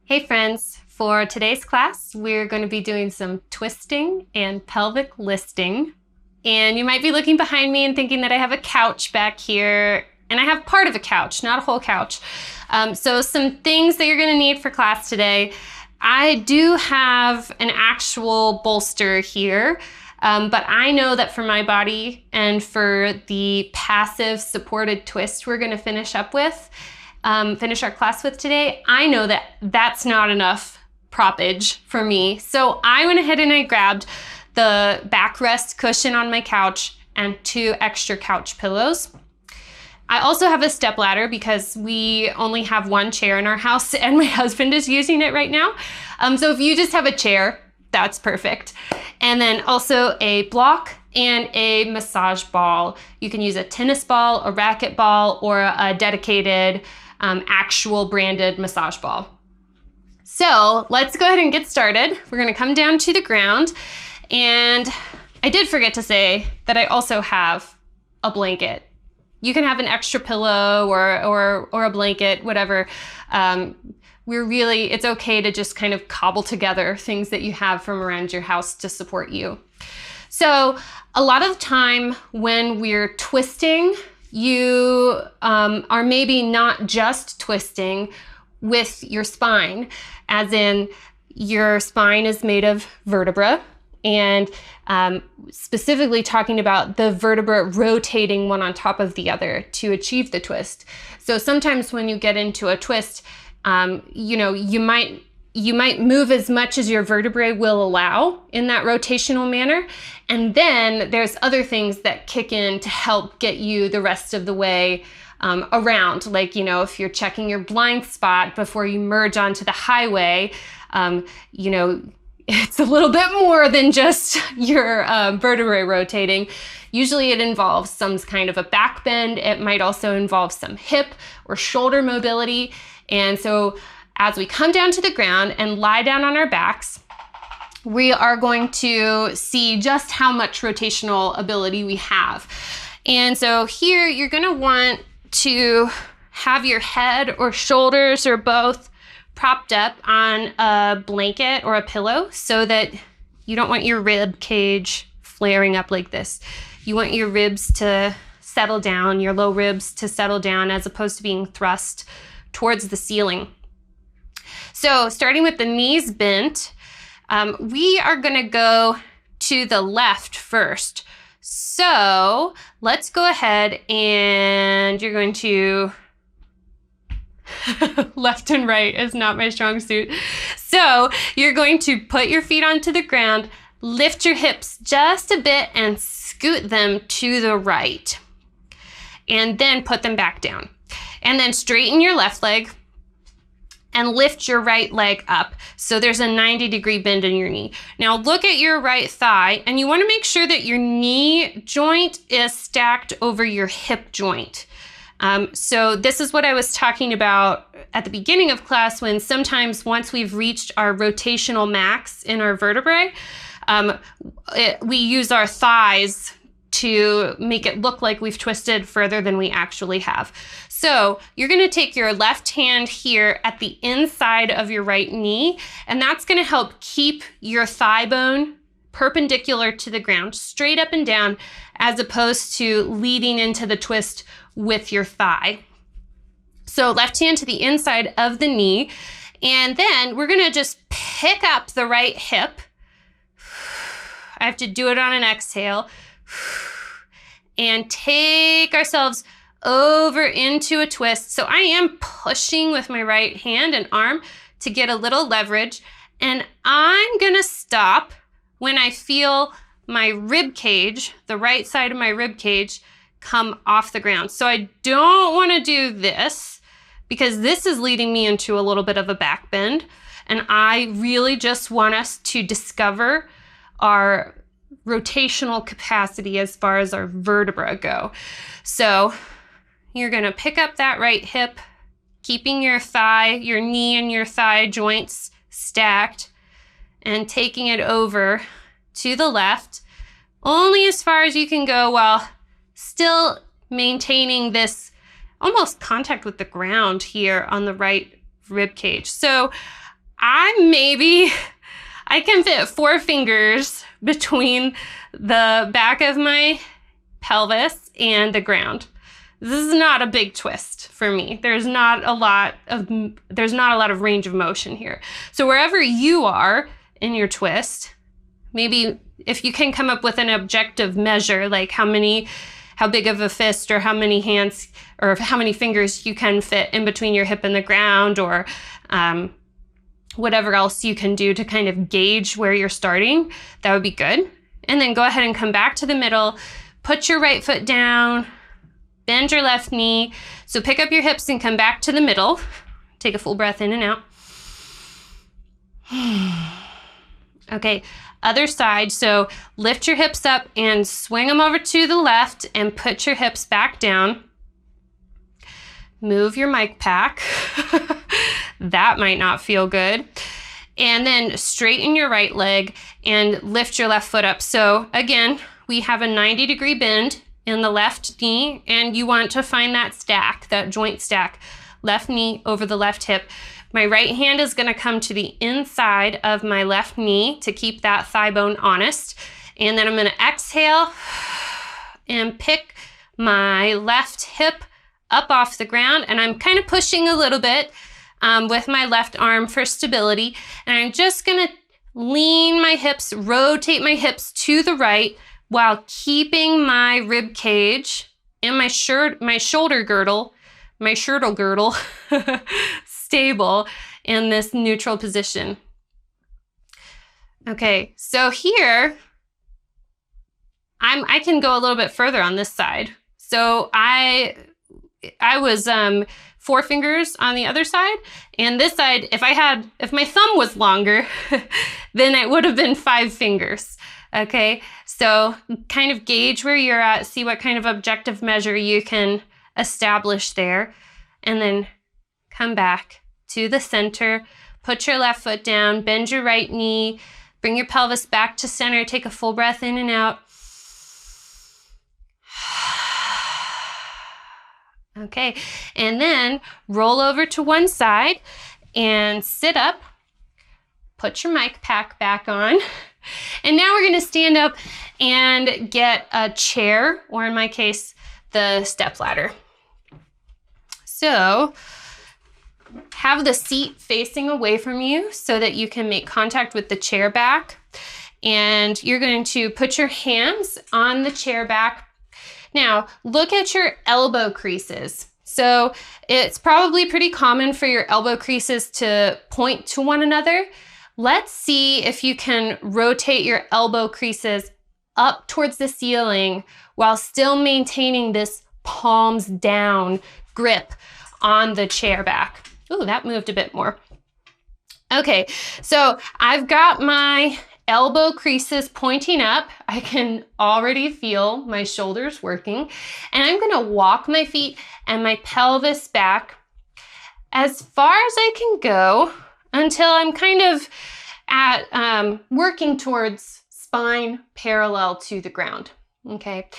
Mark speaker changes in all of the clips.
Speaker 1: Hey friends, for today's class, we're going to be doing some twisting and pelvic listing. And you might be looking behind me and thinking that I have a couch back here, and I have part of a couch, not a whole couch. So some things that you're going to need for class today. I do have an actual bolster here, but I know that for my body and for the passive supported twist we're going to finish our class with today, I know that that's not enough proppage for me. So I went ahead and I grabbed the backrest cushion on my couch and 2 extra couch pillows. I also have a step ladder because we only have 1 chair in our house and my husband is using it right now. So if you just have a chair, that's perfect. And then also a block and a massage ball. You can use a tennis ball, a racket ball, or a dedicated actual branded massage ball. So let's go ahead and get started. We're gonna come down to the ground, and I did forget to say that I also have a blanket. You can have an extra pillow or a blanket, whatever. It's okay to just kind of cobble together things that you have from around your house to support you. So a lot of the time when we're twisting, you are maybe not just twisting with your spine, as in your spine is made of vertebra, and specifically talking about the vertebra rotating one on top of the other to achieve the twist. So sometimes when you get into a twist, you might move as much as your vertebrae will allow in that rotational manner. And then there's other things that kick in to help get you the rest of the way around. Like, if you're checking your blind spot before you merge onto the highway, it's a little bit more than just your vertebrae rotating. Usually it involves some kind of a back bend. It might also involve some hip or shoulder mobility. And so as we come down to the ground and lie down on our backs, we are going to see just how much rotational ability we have. And so here you're going to want to have your head or shoulders or both propped up on a blanket or a pillow so that you don't want your rib cage flaring up like this. You want your ribs to settle down, your low ribs to settle down, as opposed to being thrust towards the ceiling. So starting with the knees bent, we are going to go to the left first. So let's go ahead and you're going to left and right is not my strong suit. So you're going to put your feet onto the ground, lift your hips just a bit and scoot them to the right, and then put them back down. And then straighten your left leg and lift your right leg up. So there's a 90-degree bend in your knee. Now look at your right thigh, and you want to make sure that your knee joint is stacked over your hip joint. So this is what I was talking about at the beginning of class, when sometimes once we've reached our rotational max in our vertebrae, we use our thighs to make it look like we've twisted further than we actually have. So you're going to take your left hand here at the inside of your right knee, and that's going to help keep your thigh bone perpendicular to the ground, straight up and down, as opposed to leading into the twist with your thigh. So left hand to the inside of the knee, and then we're going to just pick up the right hip. I have to do it on an exhale. And take ourselves over into a twist. So I am pushing with my right hand and arm to get a little leverage, and I'm gonna stop when I feel my rib cage, the right side of my rib cage, come off the ground. So I don't want to do this because this is leading me into a little bit of a back bend, and I really just want us to discover our rotational capacity as far as our vertebra go. So you're going to pick up that right hip, keeping your thigh, your knee and your thigh joints stacked, and taking it over to the left, only as far as you can go while still maintaining this almost contact with the ground here on the right rib cage. So I can fit 4 fingers between the back of my pelvis and the ground. This is not a big twist for me. There's not a lot of range of motion here. So wherever you are in your twist, maybe if you can come up with an objective measure, like how big of a fist or how many hands or how many fingers you can fit in between your hip and the ground, or whatever else you can do to kind of gauge where you're starting, that would be good. And then go ahead and come back to the middle, put your right foot down, bend your left knee. So pick up your hips and come back to the middle. Take a full breath in and out. Okay, other side. So lift your hips up and swing them over to the left and put your hips back down. Move your mic pack. That might not feel good. And then straighten your right leg and lift your left foot up. So again, we have a 90-degree bend in the left knee, and you want to find that stack, that joint stack, left knee over the left hip. My right hand is going to come to the inside of my left knee to keep that thigh bone honest. And then I'm going to exhale and pick my left hip up off the ground. And I'm kind of pushing a little bit with my left arm for stability. And I'm just going to lean my hips, rotate my hips to the right while keeping my rib cage and my shoulder girdle stable in this neutral position. Okay, so here I can go a little bit further on this side. So I was 4 fingers on the other side, and this side, if my thumb was longer, then it would have been 5 fingers. Okay, so kind of gauge where you're at, see what kind of objective measure you can establish there, and then come back to the center, put your left foot down, bend your right knee, bring your pelvis back to center, take a full breath in and out. Okay, and then roll over to one side and sit up, put your mic pack back on. And now we're going to stand up and get a chair, or in my case, the step ladder. So have the seat facing away from you so that you can make contact with the chair back. And you're going to put your hands on the chair back. Now, look at your elbow creases. So it's probably pretty common for your elbow creases to point to one another. Let's see if you can rotate your elbow creases up towards the ceiling while still maintaining this palms down grip on the chair back. Ooh, that moved a bit more. Okay, so I've got my elbow creases pointing up. I can already feel my shoulders working, and I'm gonna walk my feet and my pelvis back as far as I can go until I'm kind of at working towards spine parallel to the ground. Okay,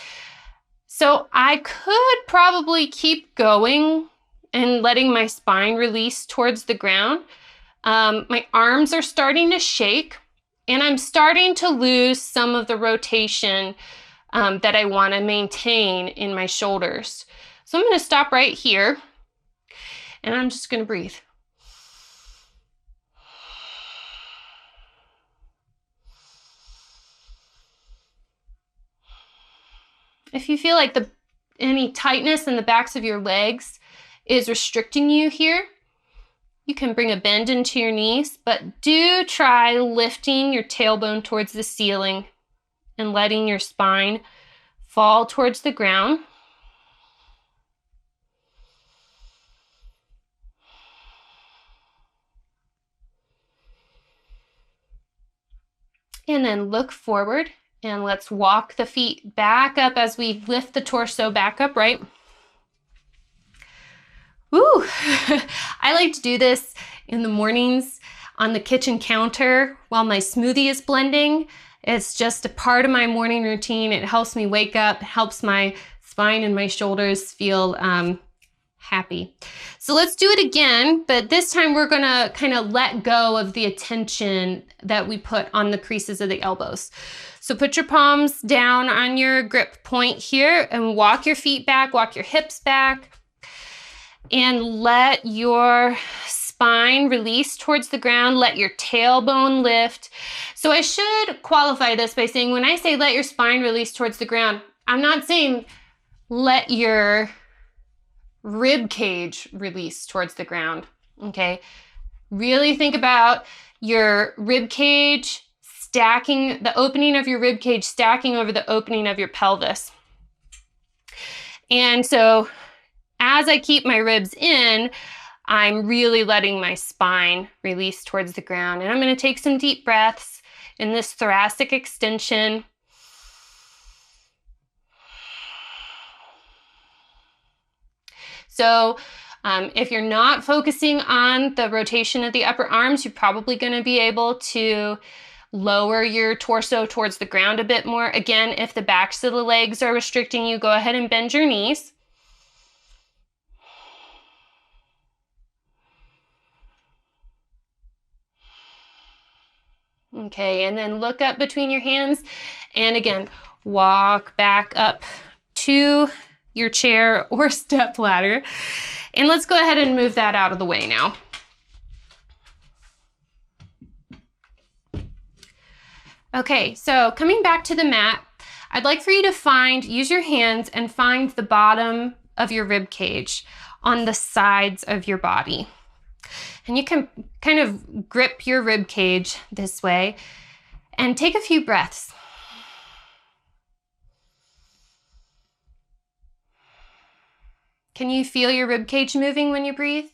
Speaker 1: so I could probably keep going and letting my spine release towards the ground. My arms are starting to shake, and I'm starting to lose some of the rotation that I want to maintain in my shoulders. So I'm going to stop right here, and I'm just going to breathe. If you feel like any tightness in the backs of your legs is restricting you here, you can bring a bend into your knees, but do try lifting your tailbone towards the ceiling and letting your spine fall towards the ground. And then look forward, and let's walk the feet back up as we lift the torso back up, right? Woo! I like to do this in the mornings on the kitchen counter while my smoothie is blending. It's just a part of my morning routine. It helps me wake up, helps my spine and my shoulders feel happy. So let's do it again, but this time we're gonna kind of let go of the attention that we put on the creases of the elbows. So put your palms down on your grip point here and walk your feet back, walk your hips back, and let your spine release towards the ground. Let your tailbone lift. So I should qualify this by saying when I say let your spine release towards the ground, I'm not saying let your rib cage release towards the ground, okay? Really think about your rib cage stacking, the opening of your rib cage stacking over the opening of your pelvis. And so as I keep my ribs in, I'm really letting my spine release towards the ground. And I'm going to take some deep breaths in this thoracic extension. So if you're not focusing on the rotation of the upper arms, you're probably going to be able to lower your torso towards the ground a bit more. Again, if the backs of the legs are restricting you, go ahead and bend your knees. Okay, and then look up between your hands. And again, walk back up to your chair or step ladder. And let's go ahead and move that out of the way now. Okay, so coming back to the mat, I'd like for you to use your hands and find the bottom of your rib cage on the sides of your body. And you can kind of grip your rib cage this way and take a few breaths. Can you feel your rib cage moving when you breathe?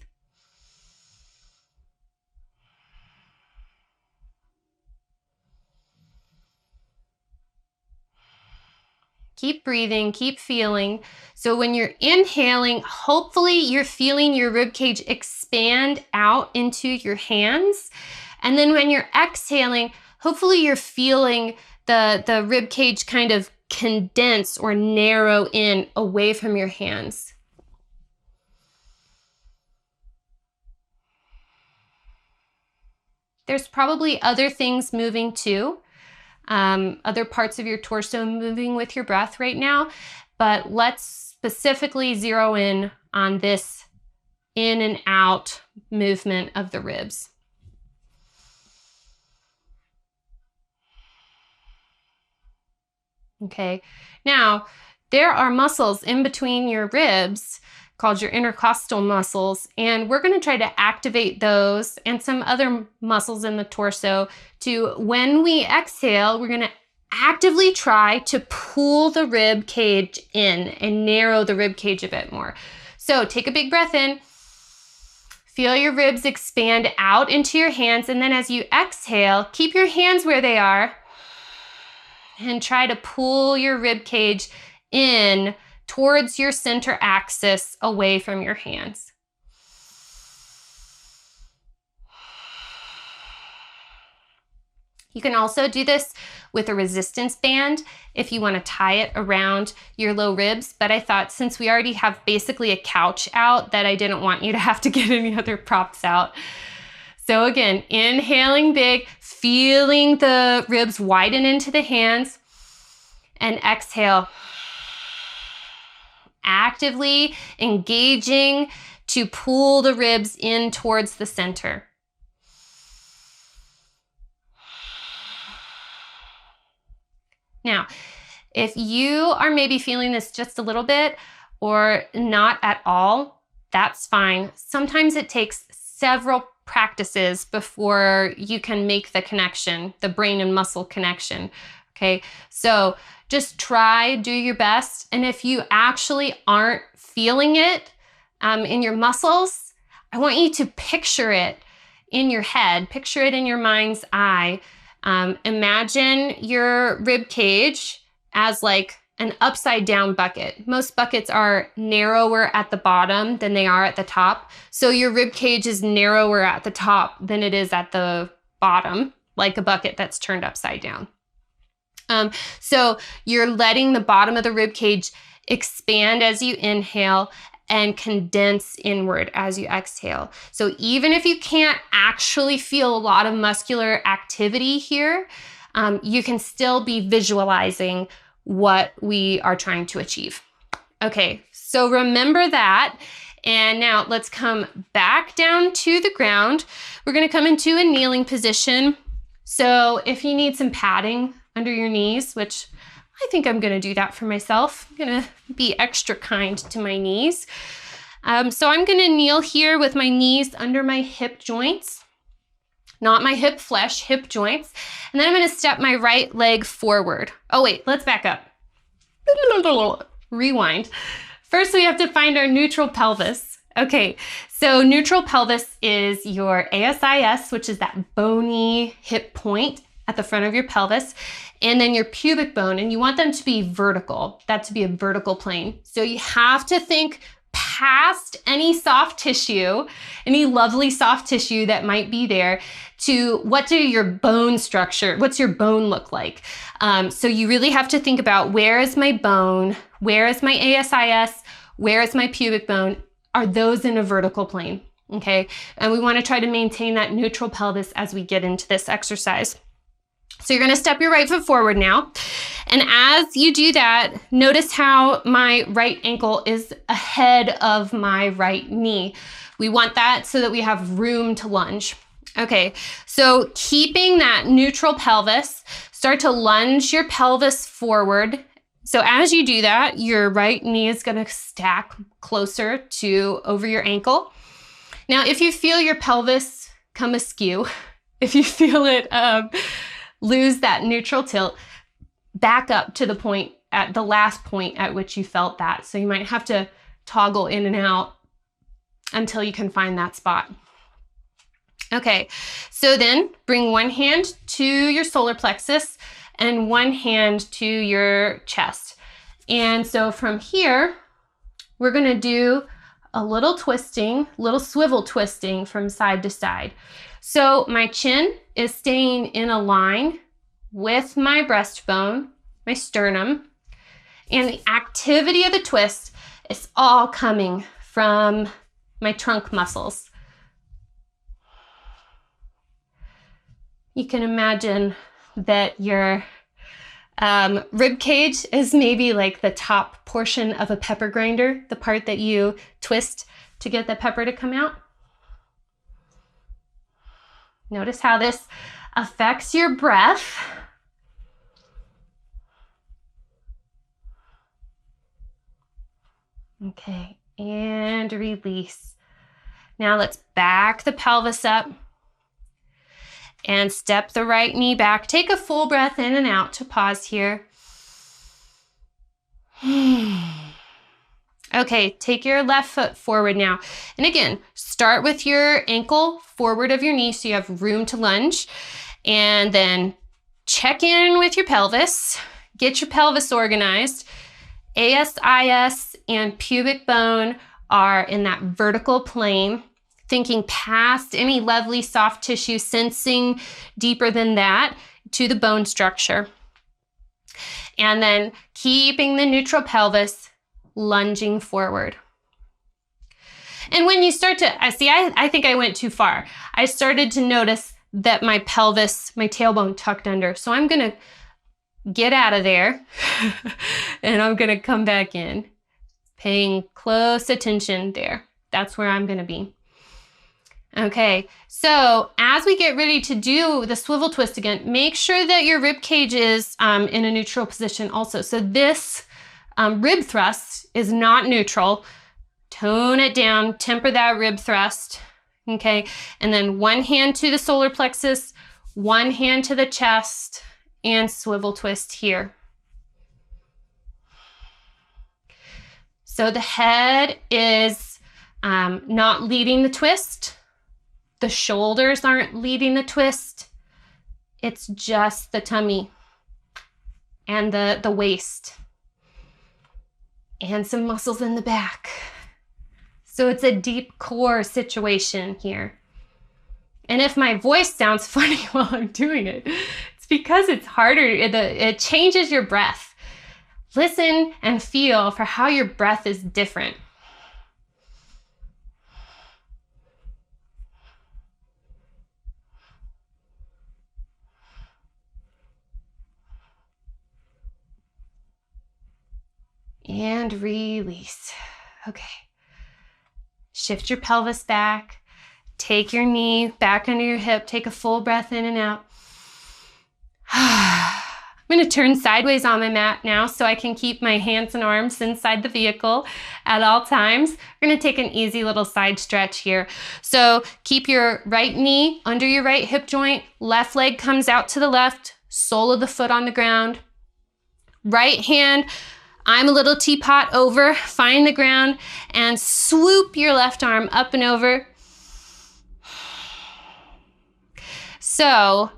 Speaker 1: Keep breathing, keep feeling. So when you're inhaling, hopefully you're feeling your rib cage expand out into your hands. And then when you're exhaling, hopefully you're feeling the rib cage kind of condense or narrow in away from your hands. There's probably other things moving too. Other parts of your torso moving with your breath right now, but let's specifically zero in on this in and out movement of the ribs. Okay, now there are muscles in between your ribs called your intercostal muscles, and we're going to try to activate those and some other muscles in the torso to, when we exhale, we're going to actively try to pull the rib cage in and narrow the rib cage a bit more. So take a big breath in, feel your ribs expand out into your hands, and then as you exhale, keep your hands where they are and try to pull your rib cage in towards your center axis away from your hands. You can also do this with a resistance band if you want to tie it around your low ribs, but I thought since we already have basically a couch out that I didn't want you to have to get any other props out. So again, inhaling big, feeling the ribs widen into the hands, and exhale. Actively engaging to pull the ribs in towards the center. Now, if you are maybe feeling this just a little bit or not at all, that's fine. Sometimes it takes several practices before you can make the connection, the brain and muscle connection. Okay, so just try, do your best. And if you actually aren't feeling it in your muscles, I want you to picture it in your head, picture it in your mind's eye. Imagine your rib cage as like an upside down bucket. Most buckets are narrower at the bottom than they are at the top. So your rib cage is narrower at the top than it is at the bottom, like a bucket that's turned upside down. So you're letting the bottom of the rib cage expand as you inhale, and condense inward as you exhale. So even if you can't actually feel a lot of muscular activity here, you can still be visualizing what we are trying to achieve. Okay, so remember that. And now let's come back down to the ground. We're gonna come into a kneeling position. So if you need some padding under your knees, which I think I'm gonna do that for myself. I'm gonna be extra kind to my knees. So I'm gonna kneel here with my knees under my hip joints, not my hip flesh, hip joints. And then I'm gonna step my right leg forward. Oh wait, let's back up. Rewind. First, we have to find our neutral pelvis. Okay, so neutral pelvis is your ASIS, which is that bony hip point at the front of your pelvis, and then your pubic bone, and you want them to be vertical, that to be a vertical plane. So you have to think past any soft tissue, any lovely soft tissue that might be there, to what's your bone look like? So you really have to think about, where is my bone? Where is my ASIS? Where is my pubic bone? Are those in a vertical plane? Okay, and we want to try to maintain that neutral pelvis as we get into this exercise. So you're going to step your right foot forward now. And as you do that, notice how my right ankle is ahead of my right knee. We want that so that we have room to lunge. Okay, so keeping that neutral pelvis, start to lunge your pelvis forward. So as you do that, your right knee is going to stack closer to over your ankle. Now, if you feel your pelvis come askew, if you feel it lose that neutral tilt, back up to the point, at the last point at which you felt that. So you might have to toggle in and out until you can find that spot. Okay, so then bring one hand to your solar plexus and one hand to your chest. And so from here, we're gonna do a little twisting, little swivel twisting from side to side. So my chin is staying in a line with my breastbone, my sternum, and the activity of the twist is all coming from my trunk muscles. You can imagine that your rib cage is maybe like the top portion of a pepper grinder, the part that you twist to get the pepper to come out. Notice how this affects your breath. Okay, and release. Now let's back the pelvis up and step the right knee back. Take a full breath in and out to pause here. Okay, take your left foot forward now. And again, start with your ankle forward of your knee so you have room to lunge. And then check in with your pelvis. Get your pelvis organized. ASIS and pubic bone are in that vertical plane. Thinking past any lovely soft tissue, sensing deeper than that to the bone structure. And then keeping the neutral pelvis, lunging forward. And when you start to, I think I went too far. I started to notice that my pelvis, my tailbone tucked under. So I'm gonna get out of there and I'm gonna come back in, paying close attention there. That's where I'm gonna be. Okay, so as we get ready to do the swivel twist again, make sure that your rib cage is in a neutral position also. So this rib thrust is not neutral. Tone it down, temper that rib thrust, okay? And then one hand to the solar plexus, one hand to the chest, and swivel twist here. So the head is not leading the twist. The shoulders aren't leading the twist. It's just the tummy and the waist and some muscles in the back. So it's a deep core situation here. And if my voice sounds funny while I'm doing it, it's because it's harder. It changes your breath. Listen and feel for how your breath is different. And release. Okay. Shift your pelvis back. Take your knee back under your hip. Take a full breath in and out. I'm going to turn sideways on my mat now so I can keep my hands and arms inside the vehicle at all times. We're going to take an easy little side stretch here. So keep your right knee under your right hip joint. Left leg comes out to the left. Sole of the foot on the ground. Right hand, I'm a little teapot over. Find the ground and swoop your left arm up and over. So,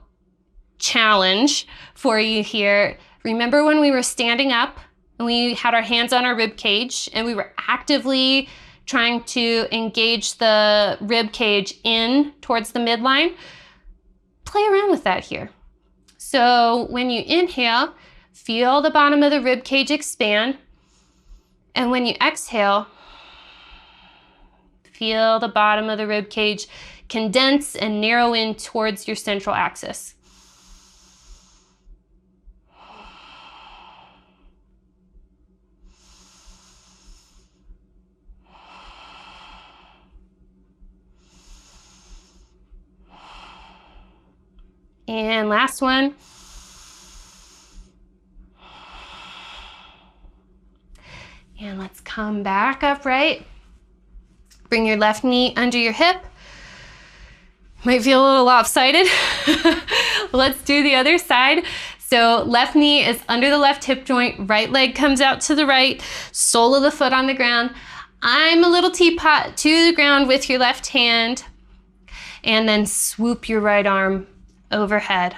Speaker 1: challenge for you here. Remember when we were standing up and we had our hands on our rib cage and we were actively trying to engage the rib cage in towards the midline? Play around with that here. So when you inhale, feel the bottom of the rib cage expand. And when you exhale, feel the bottom of the rib cage condense and narrow in towards your central axis. And last one. And let's come back upright. Bring your left knee under your hip. Might feel a little lopsided. Let's do the other side. So left knee is under the left hip joint. Right leg comes out to the right. Sole of the foot on the ground. I'm a little teapot to the ground with your left hand. And then swoop your right arm overhead.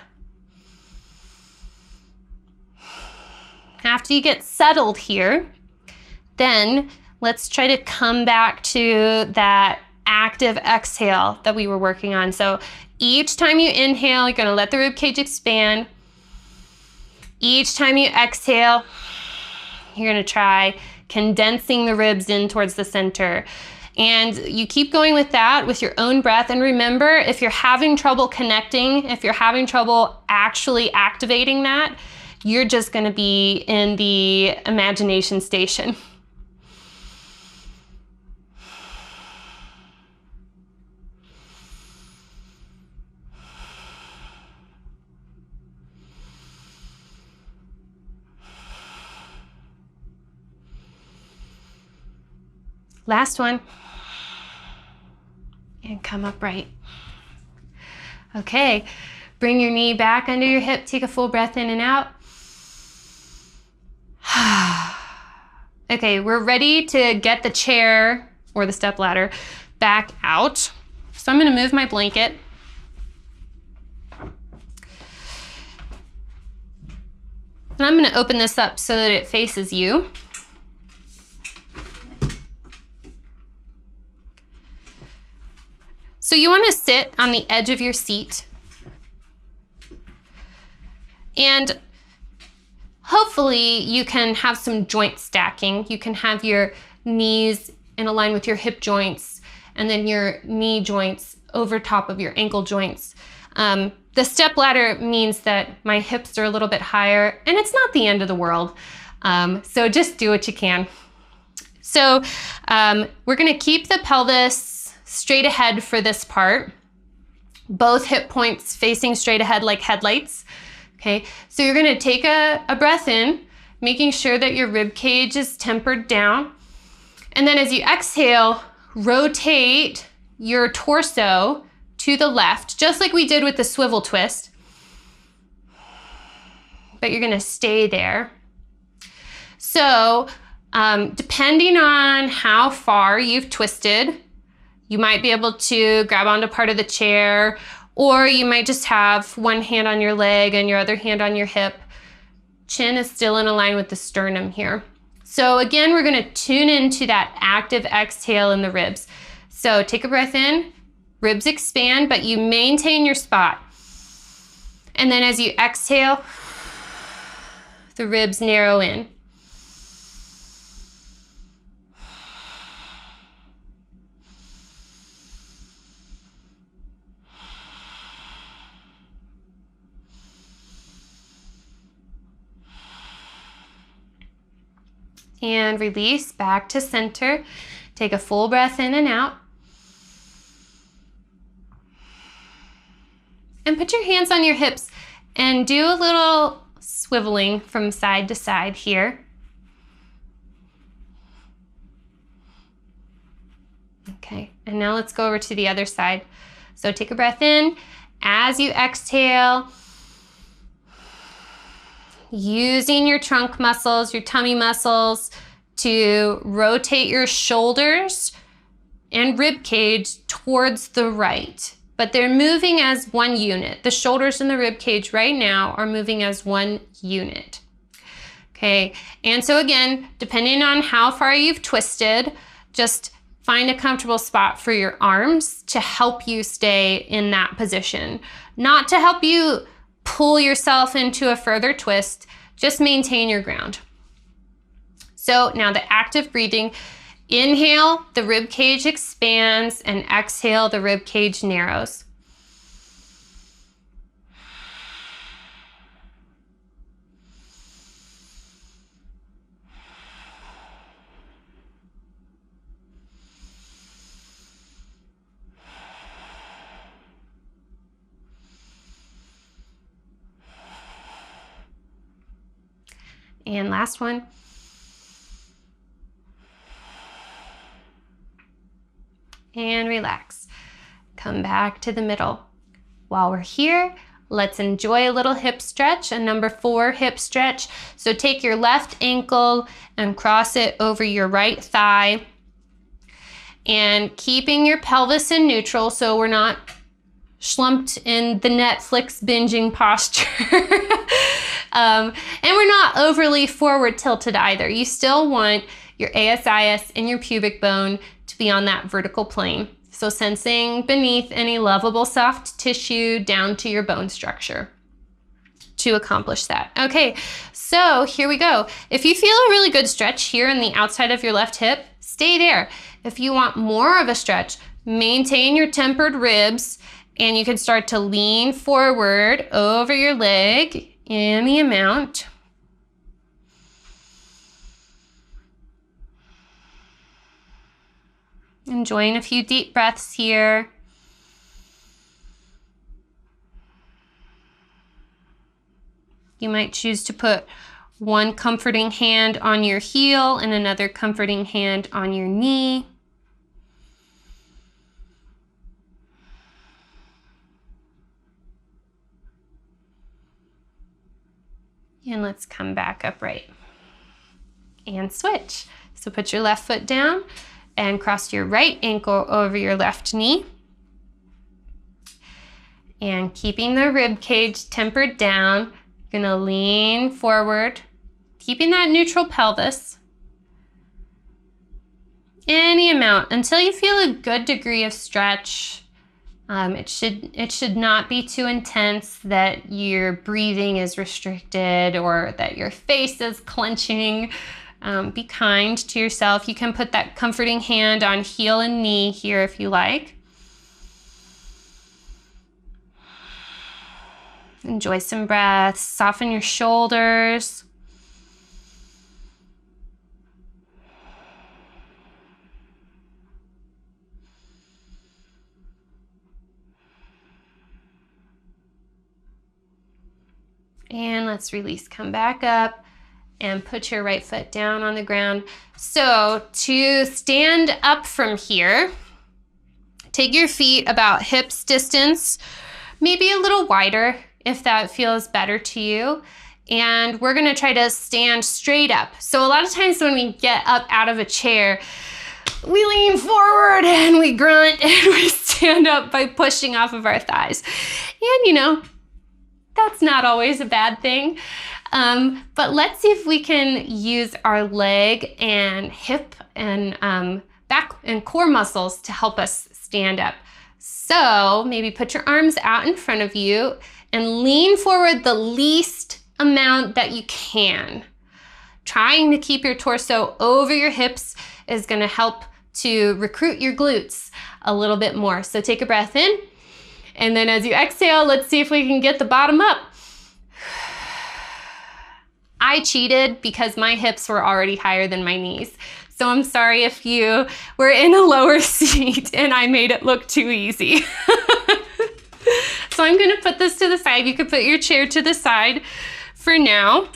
Speaker 1: After you get settled here, then let's try to come back to that active exhale that we were working on. So each time you inhale, you're going to let the rib cage expand. Each time you exhale, you're going to try condensing the ribs in towards the center. And you keep going with that with your own breath. And remember, if you're having trouble connecting, if you're having trouble actually activating that, you're just going to be in the imagination station. Last one. And come upright. Okay, bring your knee back under your hip. Take a full breath in and out. Okay, we're ready to get the chair or the step ladder back out. So I'm going to move my blanket. And I'm going to open this up so that it faces you. So you want to sit on the edge of your seat. And hopefully you can have some joint stacking. You can have your knees in a line with your hip joints and then your knee joints over top of your ankle joints. The step ladder means that my hips are a little bit higher and it's not the end of the world. So just do what you can. So we're going to keep the pelvis straight ahead for this part. Both hip points facing straight ahead like headlights. Okay, so you're going to take a breath in, making sure that your rib cage is tempered down. And then as you exhale, rotate your torso to the left, just like we did with the swivel twist. But you're going to stay there. So depending on how far you've twisted, you might be able to grab onto part of the chair, or you might just have one hand on your leg and your other hand on your hip. Chin is still in a line with the sternum here. So again, we're going to tune into that active exhale in the ribs. So take a breath in, ribs expand, but you maintain your spot. And then as you exhale, the ribs narrow in. And release back to center. Take a full breath in and out. And put your hands on your hips and do a little swiveling from side to side here. Okay, and now let's go over to the other side. So take a breath in. As you exhale, using your trunk muscles, your tummy muscles, to rotate your shoulders and rib cage towards the right. But they're moving as one unit. The shoulders and the rib cage right now are moving as one unit. Okay, and so again, depending on how far you've twisted, just find a comfortable spot for your arms to help you stay in that position. Not to help you pull yourself into a further twist, just maintain your ground. So now the active breathing, inhale, the rib cage expands, and exhale, the rib cage narrows. And last one. And relax. Come back to the middle. While we're here, let's enjoy a little hip stretch, a number 4 hip stretch. So take your left ankle and cross it over your right thigh. And keeping your pelvis in neutral so we're not slumped in the Netflix binging posture. And we're not overly forward tilted either. You still want your ASIS and your pubic bone to be on that vertical plane. So sensing beneath any lovable soft tissue down to your bone structure to accomplish that. Okay, so here we go. If you feel a really good stretch here in the outside of your left hip, stay there. If you want more of a stretch, maintain your tempered ribs, and you can start to lean forward over your leg any amount. Enjoying a few deep breaths here. You might choose to put one comforting hand on your heel and another comforting hand on your knee. And let's come back upright and switch. So put your left foot down and cross your right ankle over your left knee. And keeping the rib cage tempered down, you're gonna lean forward, keeping that neutral pelvis. Any amount until you feel a good degree of stretch. It should not be too intense that your breathing is restricted or that your face is clenching. Be kind to yourself. You can put that comforting hand on heel and knee here if you like. Enjoy some breaths. Soften your shoulders. And let's release. Come back up and put your right foot down on the ground. So to stand up from here, take your feet about hips distance, maybe a little wider if that feels better to you. And we're gonna try to stand straight up. So a lot of times when we get up out of a chair, we lean forward and we grunt and we stand up by pushing off of our thighs. And you know, that's not always a bad thing. But let's see if we can use our leg and hip and back and core muscles to help us stand up. So maybe put your arms out in front of you and lean forward the least amount that you can. Trying to keep your torso over your hips is gonna help to recruit your glutes a little bit more. So take a breath in. And then as you exhale, let's see if we can get the bottom up. I cheated because my hips were already higher than my knees. So I'm sorry if you were in a lower seat and I made it look too easy. So I'm gonna put this to the side. You could put your chair to the side for now.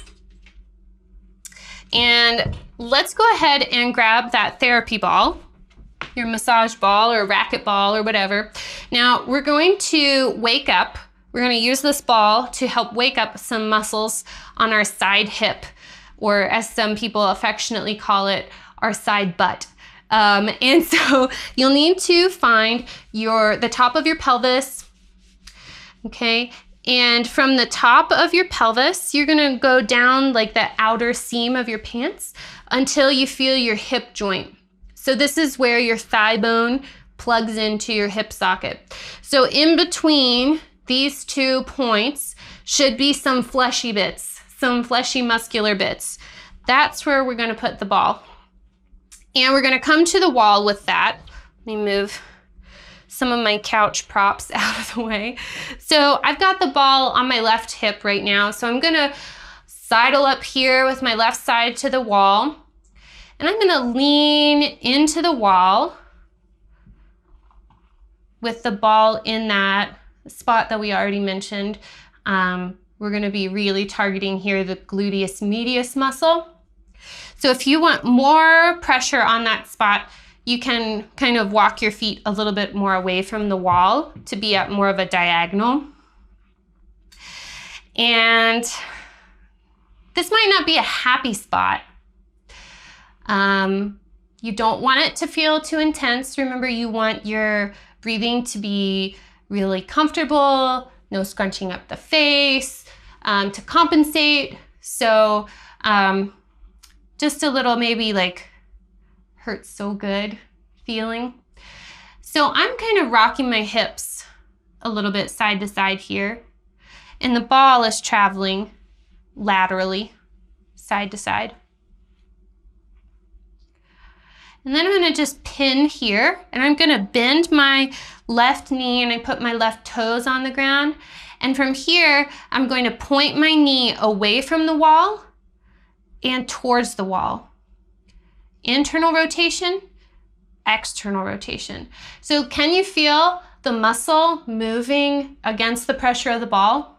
Speaker 1: And let's go ahead and grab that therapy ball, your massage ball or racket ball or whatever. Now we're going to wake up. We're going to use this ball to help wake up some muscles on our side hip, or as some people affectionately call it, our side butt. And so you'll need to find the top of your pelvis, okay? And from the top of your pelvis, you're gonna go down like the outer seam of your pants until you feel your hip joint. So this is where your thigh bone plugs into your hip socket. So in between these 2 points should be some fleshy bits, some fleshy muscular bits. That's where we're gonna put the ball. And we're gonna come to the wall with that. Let me move some of my couch props out of the way. So I've got the ball on my left hip right now. So I'm gonna sidle up here with my left side to the wall. And I'm gonna lean into the wall with the ball in that spot that we already mentioned. We're gonna be really targeting here the gluteus medius muscle. So if you want more pressure on that spot, you can kind of walk your feet a little bit more away from the wall to be at more of a diagonal. And this might not be a happy spot. You don't want it to feel too intense. Remember, you want your breathing to be really comfortable, no scrunching up the face, to compensate. So just a little maybe like hurts so good feeling. So I'm kind of rocking my hips a little bit side to side here, and the ball is traveling laterally side to side. And then I'm gonna just pin here, and I'm gonna bend my left knee and I put my left toes on the ground. And from here, I'm going to point my knee away from the wall and towards the wall. Internal rotation, external rotation. So can you feel the muscle moving against the pressure of the ball?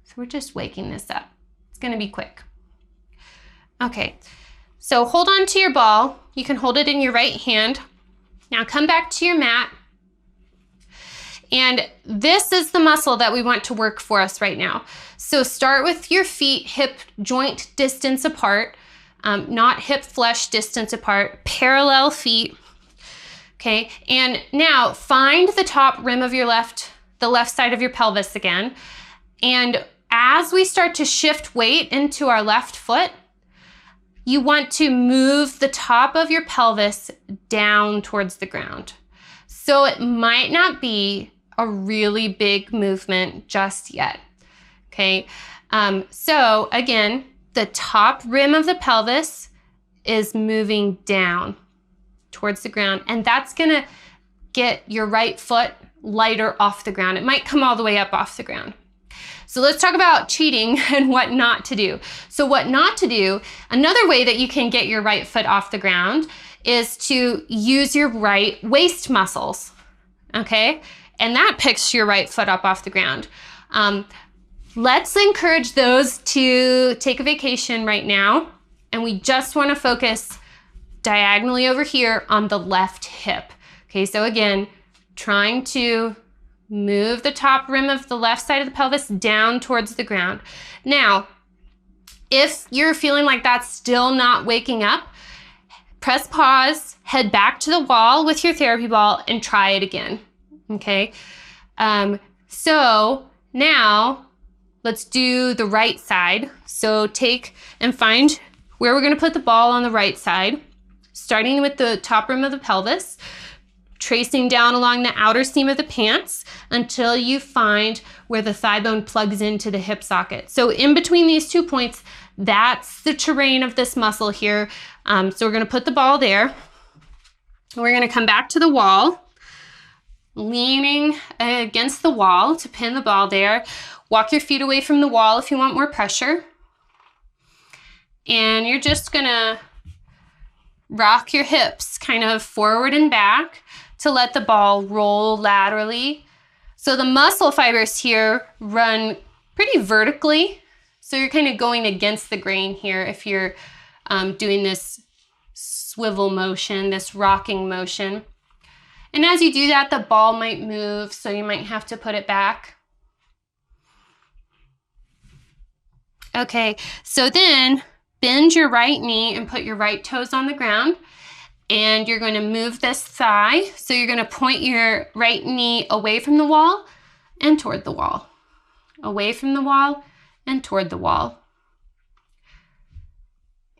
Speaker 1: So we're just waking this up. It's gonna be quick. Okay, so hold on to your ball. You can hold it in your right hand. Now come back to your mat. And this is the muscle that we want to work for us right now. So start with your feet hip joint distance apart, not hip flesh distance apart, parallel feet, okay? And now find the top rim of the left side of your pelvis again. And as we start to shift weight into our left foot, you want to move the top of your pelvis down towards the ground. So it might not be a really big movement just yet, okay? So again, the top rim of the pelvis is moving down towards the ground, and that's gonna get your right foot lighter off the ground. It might come all the way up off the ground. So let's talk about cheating and what not to do. So what not to do, another way that you can get your right foot off the ground is to use your right waist muscles, okay? And that picks your right foot up off the ground. Let's encourage those to take a vacation right now. And we just wanna focus diagonally over here on the left hip. Okay, so again, trying to move the top rim of the left side of the pelvis down towards the ground. Now, if you're feeling like that's still not waking up, press pause, head back to the wall with your therapy ball and try it again, okay? So now let's do the right side. So take and find where we're gonna put the ball on the right side, starting with the top rim of the pelvis, tracing down along the outer seam of the pants until you find where the thigh bone plugs into the hip socket. So in between these 2 points, that's the terrain of this muscle here. So we're gonna put the ball there. We're gonna come back to the wall, leaning against the wall to pin the ball there. Walk your feet away from the wall if you want more pressure. And you're just gonna rock your hips kind of forward and back to let the ball roll laterally. So the muscle fibers here run pretty vertically. So you're kind of going against the grain here if you're doing this swivel motion, this rocking motion. And as you do that, the ball might move, so you might have to put it back. Okay, so then bend your right knee and put your right toes on the ground. And you're going to move this thigh. So you're going to point your right knee away from the wall and toward the wall. Away from the wall and toward the wall.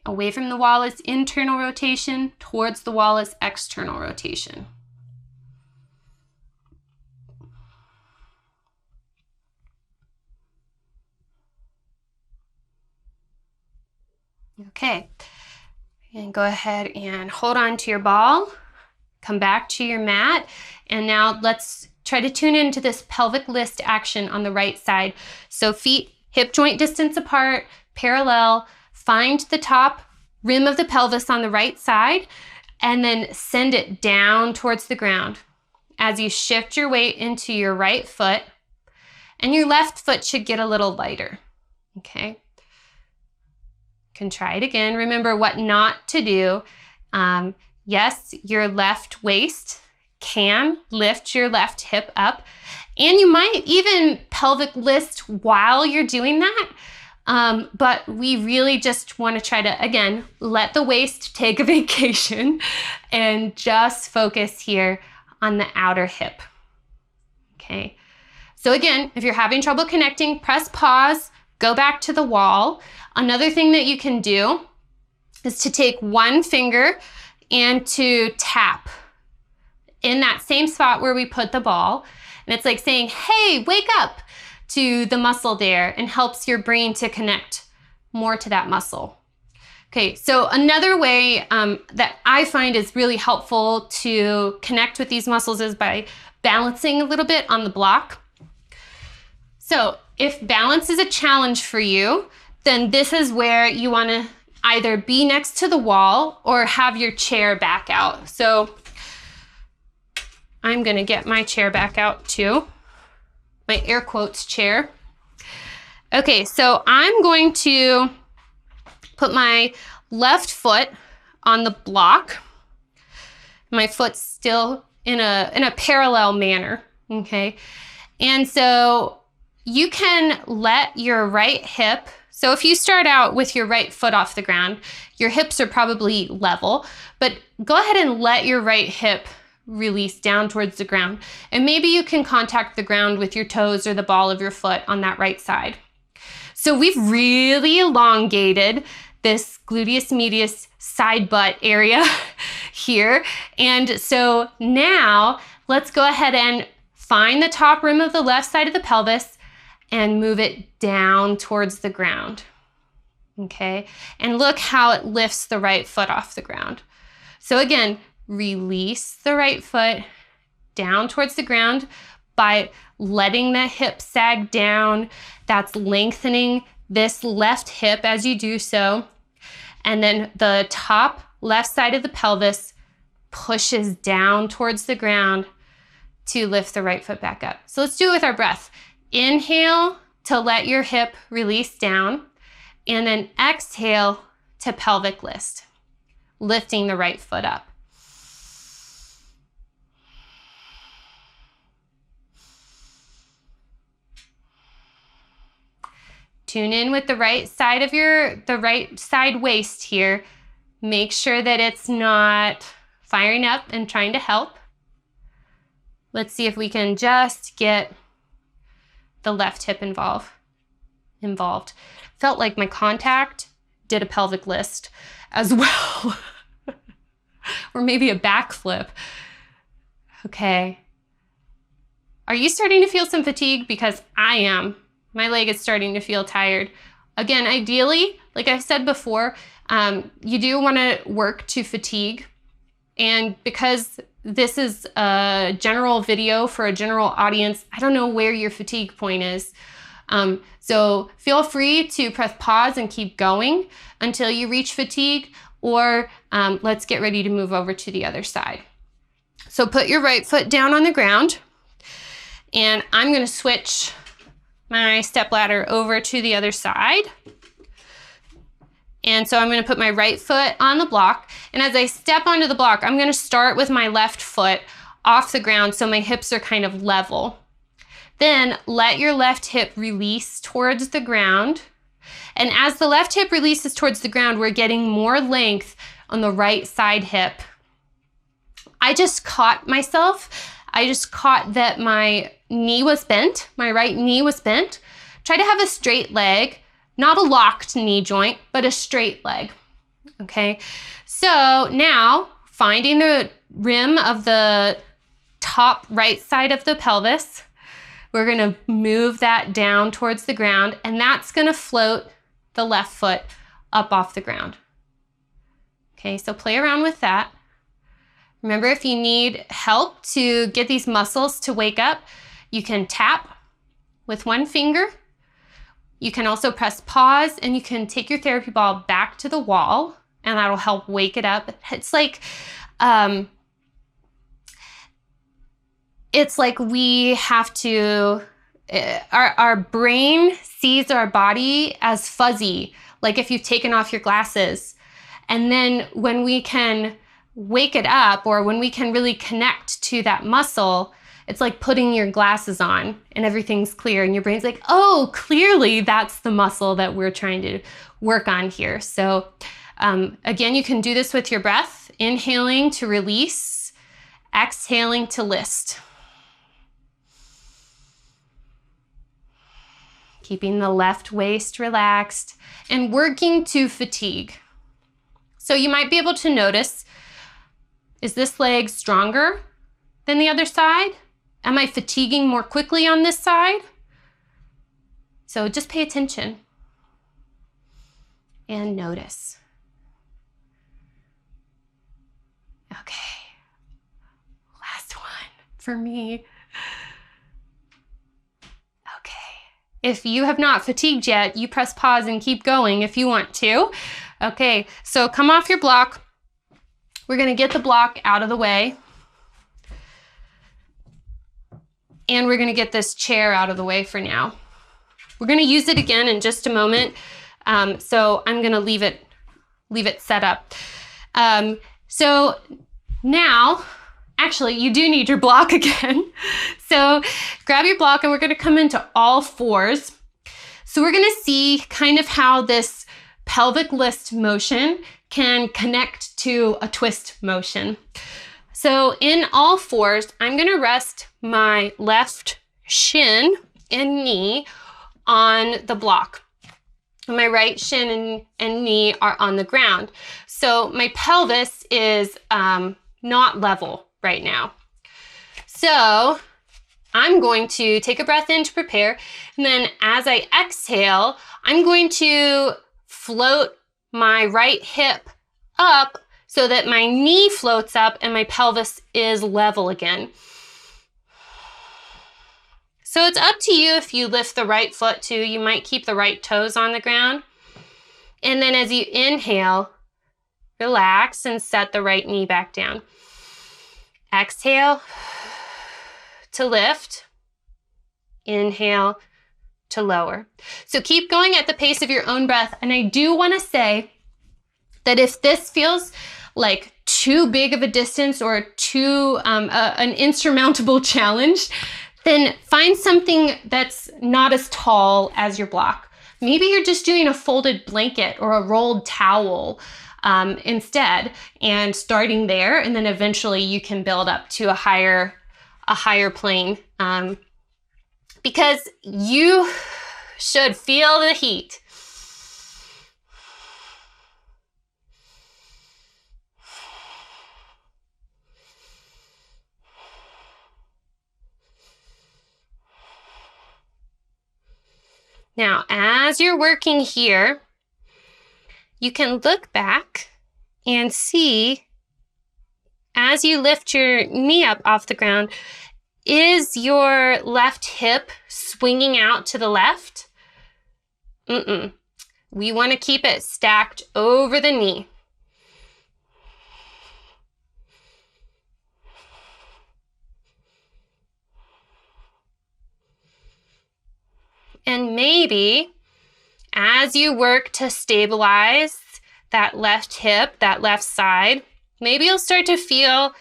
Speaker 1: Away from the wall is internal rotation. Towards the wall is external rotation. Okay. And go ahead and hold on to your ball, come back to your mat, and now let's try to tune into this pelvic list action on the right side. So feet hip joint distance apart, parallel, find the top rim of the pelvis on the right side, and then send it down towards the ground as you shift your weight into your right foot, and your left foot should get a little lighter, okay? Can try it again. Remember what not to do. Yes, your left waist can lift your left hip up, and you might even pelvic list while you're doing that. But we really just want to try to, again, let the waist take a vacation and just focus here on the outer hip. Okay. So again, if you're having trouble connecting, press pause, go back to the wall. Another thing that you can do is to take one finger and to tap in that same spot where we put the ball. And it's like saying, hey, wake up to the muscle there, and helps your brain to connect more to that muscle. Okay, so another way that I find is really helpful to connect with these muscles is by balancing a little bit on the block. So if balance is a challenge for you, then this is where you want to either be next to the wall or have your chair back out. So I'm going to get my chair back out too, my air quotes chair. Okay, so I'm going to put my left foot on the block. My foot's still in a parallel manner, okay? And so you can let your right hip, so if you start out with your right foot off the ground, your hips are probably level, but go ahead and let your right hip release down towards the ground. And maybe you can contact the ground with your toes or the ball of your foot on that right side. So we've really elongated this gluteus medius side butt area here. And so now let's go ahead and find the top rim of the left side of the pelvis and move it down towards the ground, okay? And look how it lifts the right foot off the ground. So again, release the right foot down towards the ground by letting the hip sag down. That's lengthening this left hip as you do so. And then the top left side of the pelvis pushes down towards the ground to lift the right foot back up. So let's do it with our breath. Inhale to let your hip release down, and then exhale to pelvic list, lifting the right foot up. Tune in with the right side of the right side waist here. Make sure that it's not firing up and trying to help. Let's see if we can just get the left hip involved. Felt like my contact did a pelvic list as well. Or maybe a backflip. Okay. Are you starting to feel some fatigue? Because I am. My leg is starting to feel tired. Again, ideally, like I've said before, you do want to work to fatigue. And because this is a general video for a general audience, I don't know where your fatigue point is. So feel free to press pause and keep going until you reach fatigue, or let's get ready to move over to the other side. So put your right foot down on the ground, and I'm going to switch my stepladder over to the other side. And so I'm going to put my right foot on the block, and as I step onto the block, I'm going to start with my left foot off the ground so my hips are kind of level. Then let your left hip release towards the ground. And as the left hip releases towards the ground, we're getting more length on the right side hip. I just caught myself. I just caught that my knee was bent. My right knee was bent. Try to have a straight leg, not a locked knee joint, but a straight leg. Okay. So now finding the rim of the top right side of the pelvis, we're going to move that down towards the ground, and that's going to float the left foot up off the ground. Okay, so play around with that. Remember, if you need help to get these muscles to wake up, you can tap with one finger. You can also press pause, and you can take your therapy ball back to the wall, and that'll help wake it up. It's like we have to, our brain sees our body as fuzzy, like if you've taken off your glasses. And then when we can wake it up, or when we can really connect to that muscle, it's like putting your glasses on and everything's clear, and your brain's like, oh, clearly that's the muscle that we're trying to work on here. So again, you can do this with your breath, inhaling to release, exhaling to list. Keeping the left waist relaxed and working to fatigue. So you might be able to notice, is this leg stronger than the other side? Am I fatiguing more quickly on this side? So just pay attention and notice. Okay, last one for me. If you have not fatigued yet, you press pause and keep going if you want to. Okay, so come off your block. We're gonna get the block out of the way. And we're gonna get this chair out of the way for now. We're gonna use it again in just a moment. So I'm gonna leave it set up. So now, actually, you do need your block again. So grab your block, and we're going to come into all fours. So we're going to see kind of how this pelvic lift motion can connect to a twist motion. So in all fours, I'm going to rest my left shin and knee on the block. My right shin and knee are on the ground. So my pelvis is not level right now. So I'm going to take a breath in to prepare, and then as I exhale, I'm going to float my right hip up so that my knee floats up and my pelvis is level again. So it's up to you if you lift the right foot too. You might keep the right toes on the ground. And then as you inhale, relax and set the right knee back down. Exhale to lift, inhale to lower. So keep going at the pace of your own breath. And I do want to say that if this feels like too big of a distance or too an insurmountable challenge, then find something that's not as tall as your block. Maybe you're just doing a folded blanket or a rolled towel instead, and starting there, and then eventually you can build up to a higher plane, because you should feel the heat. Now, as you're working here, you can look back and see, as you lift your knee up off the ground, Is your left hip swinging out to the left? We want to keep it stacked over the knee. And maybe as you work to stabilize that left hip, that left side, maybe you'll start to feel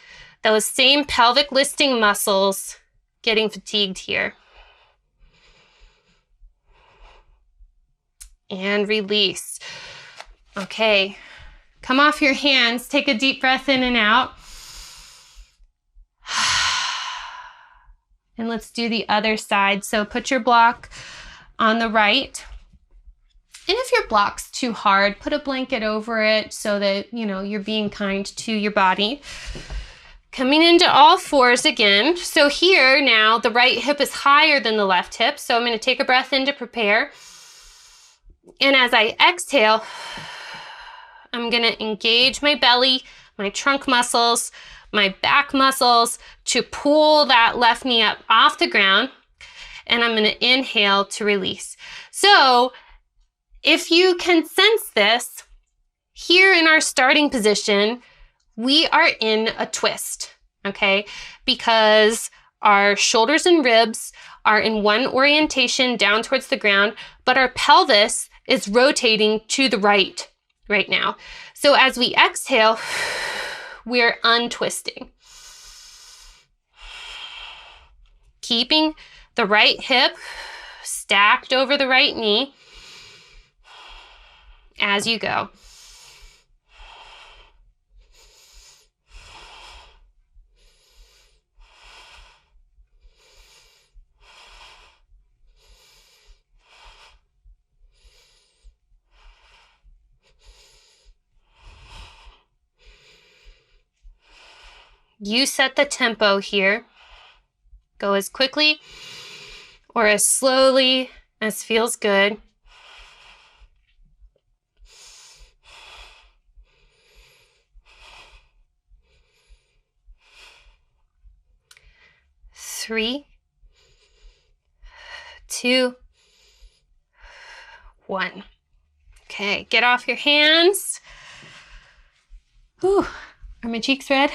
Speaker 1: those same pelvic lifting muscles getting fatigued here. And release. Okay, come off your hands, take a deep breath in and out. And let's do the other side. So put your block on the right. And if your block's too hard, put a blanket over it so that, you're being kind to your body. Coming into all fours again. So here now, the right hip is higher than the left hip. So I'm going to take a breath in to prepare. And as I exhale, I'm going to engage my belly, my trunk muscles, my back muscles to pull that left knee up off the ground. And I'm going to inhale to release. So if you can sense this, here in our starting position, we are in a twist, okay? Because our shoulders and ribs are in one orientation down towards the ground, but our pelvis is rotating to the right now. So as we exhale, we're untwisting. Keeping the right hip stacked over the right knee as you go. You set the tempo here. Go as quickly or as slowly as feels good. Three, 2, 1. Okay, get off your hands. Whew. Are my cheeks red?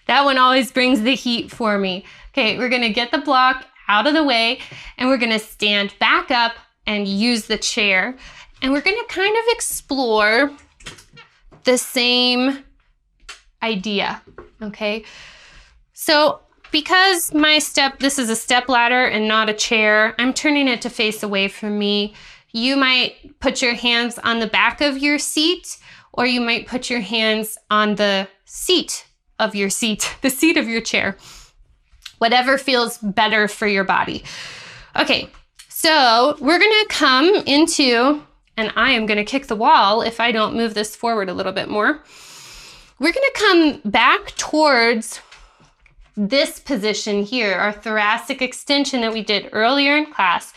Speaker 1: That one always brings the heat for me. Okay, we're gonna get the block out of the way and we're gonna stand back up and use the chair. And we're gonna kind of explore the same idea, okay? So because this is a step ladder and not a chair, I'm turning it to face away from me. You might put your hands on the back of your seat, or you might put your hands on the seat of your chair. Whatever feels better for your body. Okay, so we're gonna come into, and I am gonna kick the wall if I don't move this forward a little bit more. We're gonna come back towards this position here, our thoracic extension that we did earlier in class.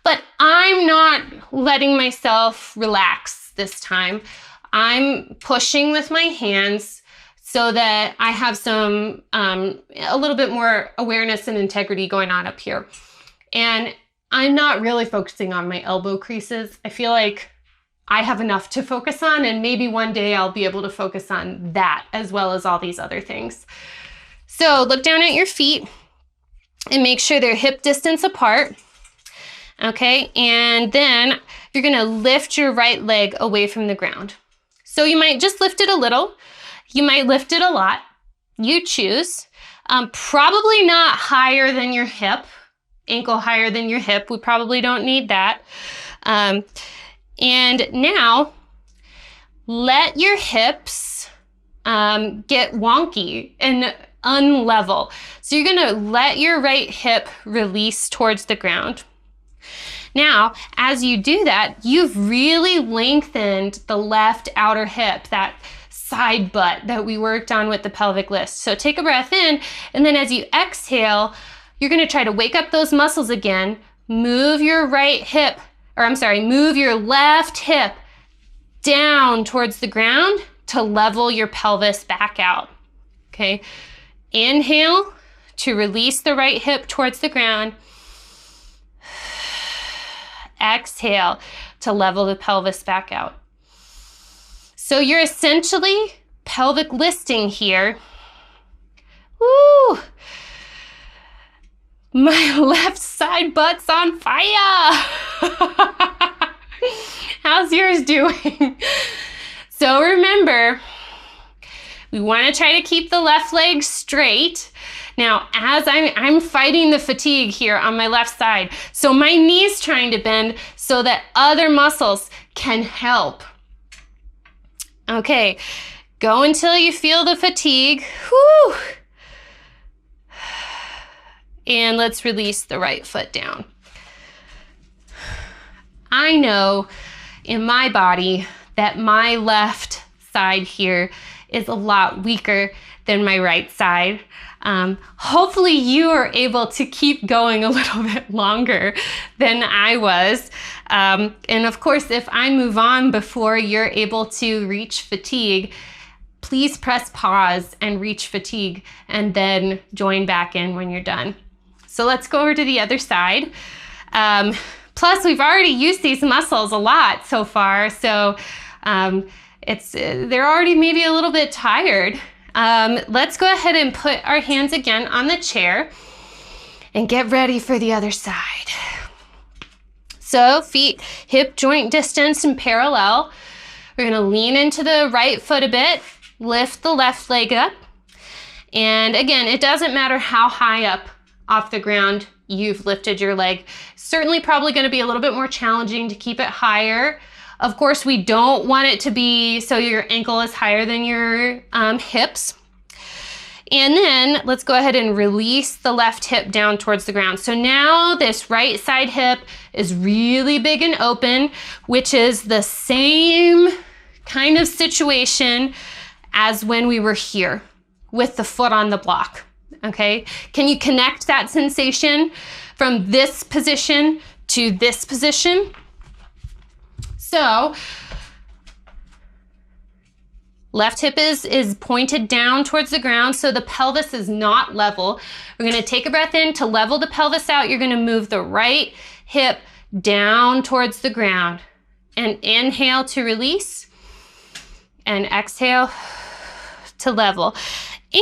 Speaker 1: But I'm not letting myself relax this time. I'm pushing with my hands so that I have some, a little bit more awareness and integrity going on up here. And I'm not really focusing on my elbow creases. I feel like I have enough to focus on, and maybe one day I'll be able to focus on that as well as all these other things. So look down at your feet and make sure they're hip distance apart. Okay, and then you're gonna lift your right leg away from the ground. So you might just lift it a little, you might lift it a lot, you choose. Probably not higher than your hip, ankle higher than your hip, we probably don't need that. And now let your hips get wonky and unlevel. So you're gonna let your right hip release towards the ground. Now, as you do that, you've really lengthened the left outer hip, that side butt that we worked on with the pelvic lift. So take a breath in, and then as you exhale, you're gonna try to wake up those muscles again, move your move your left hip down towards the ground to level your pelvis back out, okay? Inhale to release the right hip towards the ground. Exhale to level the pelvis back out. So you're essentially pelvic listing here. Woo! My left side butt's on fire. How's yours doing? So remember, we want to try to keep the left leg straight. Now, as I'm fighting the fatigue here on my left side, so my knee's trying to bend so that other muscles can help. Okay, go until you feel the fatigue. Whew. And let's release the right foot down. I know in my body that my left side here is a lot weaker than my right side. Hopefully you are able to keep going a little bit longer than I was. And of course, if I move on before you're able to reach fatigue, please press pause and reach fatigue and then join back in when you're done. So let's go over to the other side. Plus, we've already used these muscles a lot so far, so they're already maybe a little bit tired. Let's go ahead and put our hands again on the chair and get ready for the other side. So feet hip joint distance and parallel. We're gonna lean into the right foot a bit, lift the left leg up. And again, it doesn't matter how high up off the ground you've lifted your leg. Certainly probably gonna be a little bit more challenging to keep it higher. Of course, we don't want it to be so your ankle is higher than your hips. And then let's go ahead and release the left hip down towards the ground. So now this right side hip is really big and open, which is the same kind of situation as when we were here with the foot on the block, okay? Can you connect that sensation from this position to this position? So, left hip is pointed down towards the ground, so the pelvis is not level. We're gonna take a breath in to level the pelvis out. You're gonna move the right hip down towards the ground. And inhale to release, and exhale to level.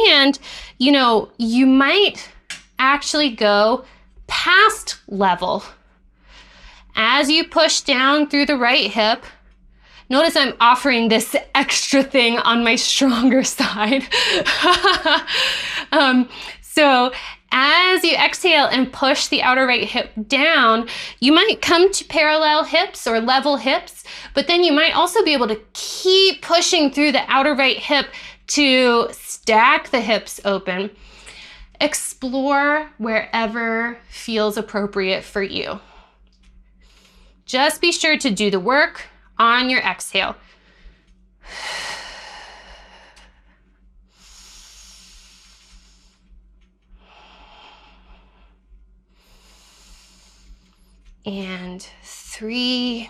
Speaker 1: And, you know, you might actually go past level. As you push down through the right hip, notice I'm offering this extra thing on my stronger side. So as you exhale and push the outer right hip down, you might come to parallel hips or level hips, but then you might also be able to keep pushing through the outer right hip to stack the hips open. Explore wherever feels appropriate for you. Just be sure to do the work on your exhale. And 3.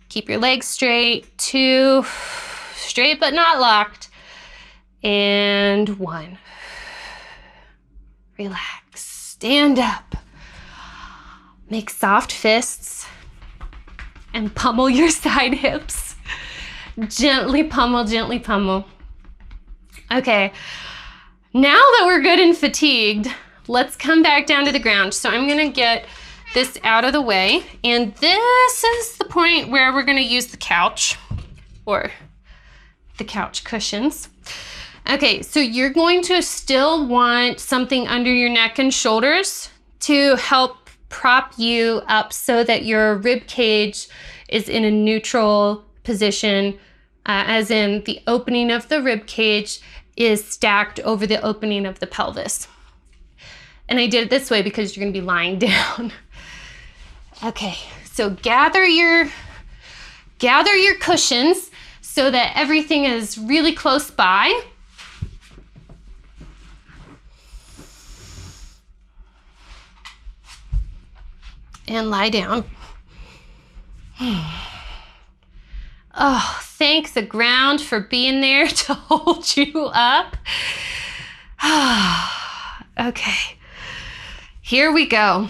Speaker 1: Keep your legs straight. 2. Straight but not locked. And 1. Relax. Stand up. Make soft fists and pummel your side hips. Gently pummel, gently pummel. Okay, now that we're good and fatigued, let's come back down to the ground. So I'm gonna get this out of the way, and this is the point where we're gonna use the couch or the couch cushions. Okay, so you're going to still want something under your neck and shoulders to help prop you up so that your rib cage is in a neutral position, as in the opening of the rib cage is stacked over the opening of the pelvis. And I did it this way because you're gonna be lying down. Okay, so gather your cushions so that everything is really close by. And lie down. Oh, thank the ground for being there to hold you up. Okay, here we go.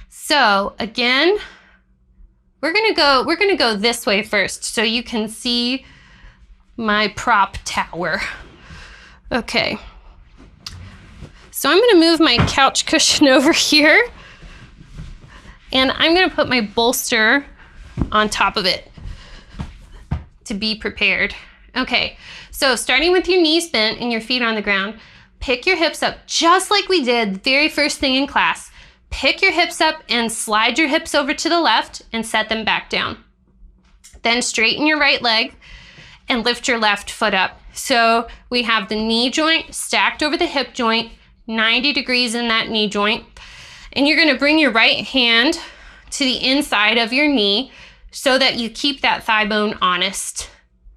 Speaker 1: So again, we're gonna go this way first so you can see my prop tower. Okay. So I'm gonna move my couch cushion over here and I'm gonna put my bolster on top of it to be prepared. Okay, so starting with your knees bent and your feet on the ground, pick your hips up just like we did the very first thing in class. Pick your hips up and slide your hips over to the left and set them back down. Then straighten your right leg and lift your left foot up. So we have the knee joint stacked over the hip joint, 90 degrees in that knee joint. And you're gonna bring your right hand to the inside of your knee so that you keep that thigh bone honest,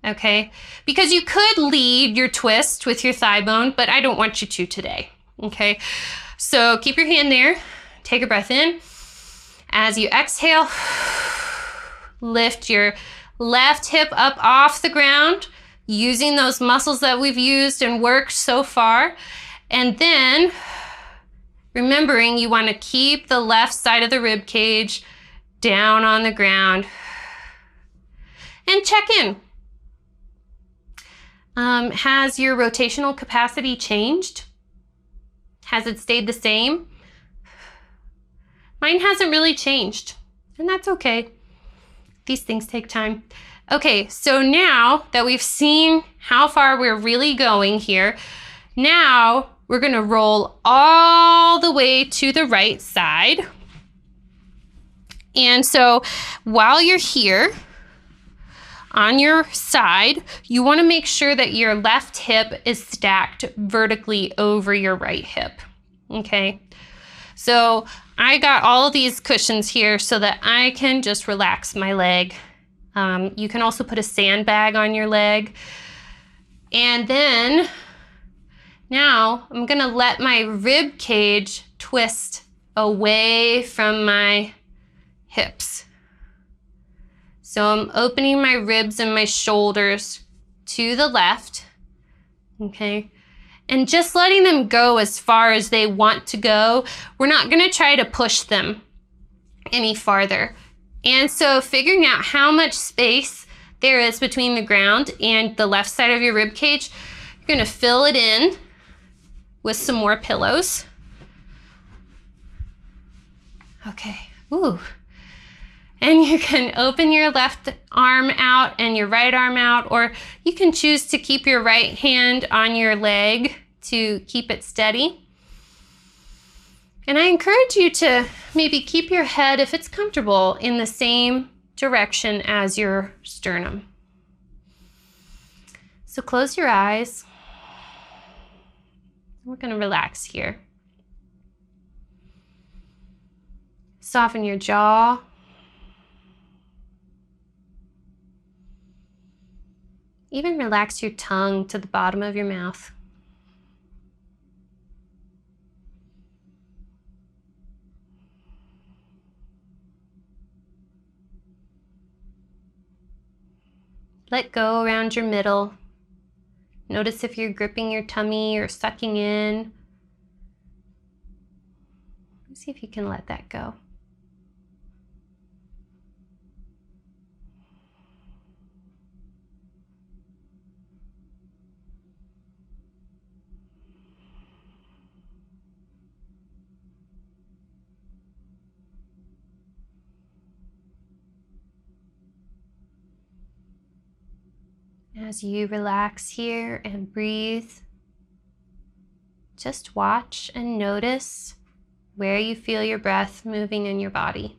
Speaker 1: okay? Because you could lead your twist with your thigh bone, but I don't want you to today, okay? So keep your hand there, take a breath in. As you exhale, lift your left hip up off the ground, using those muscles that we've used and worked so far. And then remembering you want to keep the left side of the rib cage down on the ground. And check in. Has your rotational capacity changed? Has it stayed the same? Mine hasn't really changed, and that's okay. These things take time. Okay, so now that we've seen how far we're really going here, now we're gonna roll all the way to the right side. And so while you're here on your side, you wanna make sure that your left hip is stacked vertically over your right hip, okay? So I got all of these cushions here so that I can just relax my leg. You can also put a sandbag on your leg. And then now I'm gonna let my rib cage twist away from my hips. So I'm opening my ribs and my shoulders to the left, okay? And just letting them go as far as they want to go. We're not gonna try to push them any farther. And so figuring out how much space there is between the ground and the left side of your rib cage, you're gonna fill it in with some more pillows. Okay, ooh. And you can open your left arm out and your right arm out, or you can choose to keep your right hand on your leg to keep it steady. And I encourage you to maybe keep your head, if it's comfortable, in the same direction as your sternum. So close your eyes. We're gonna relax here. Soften your jaw. Even relax your tongue to the bottom of your mouth. Let go around your middle. Notice if you're gripping your tummy or sucking in. See if you can let that go. As you relax here and breathe, just watch and notice where you feel your breath moving in your body.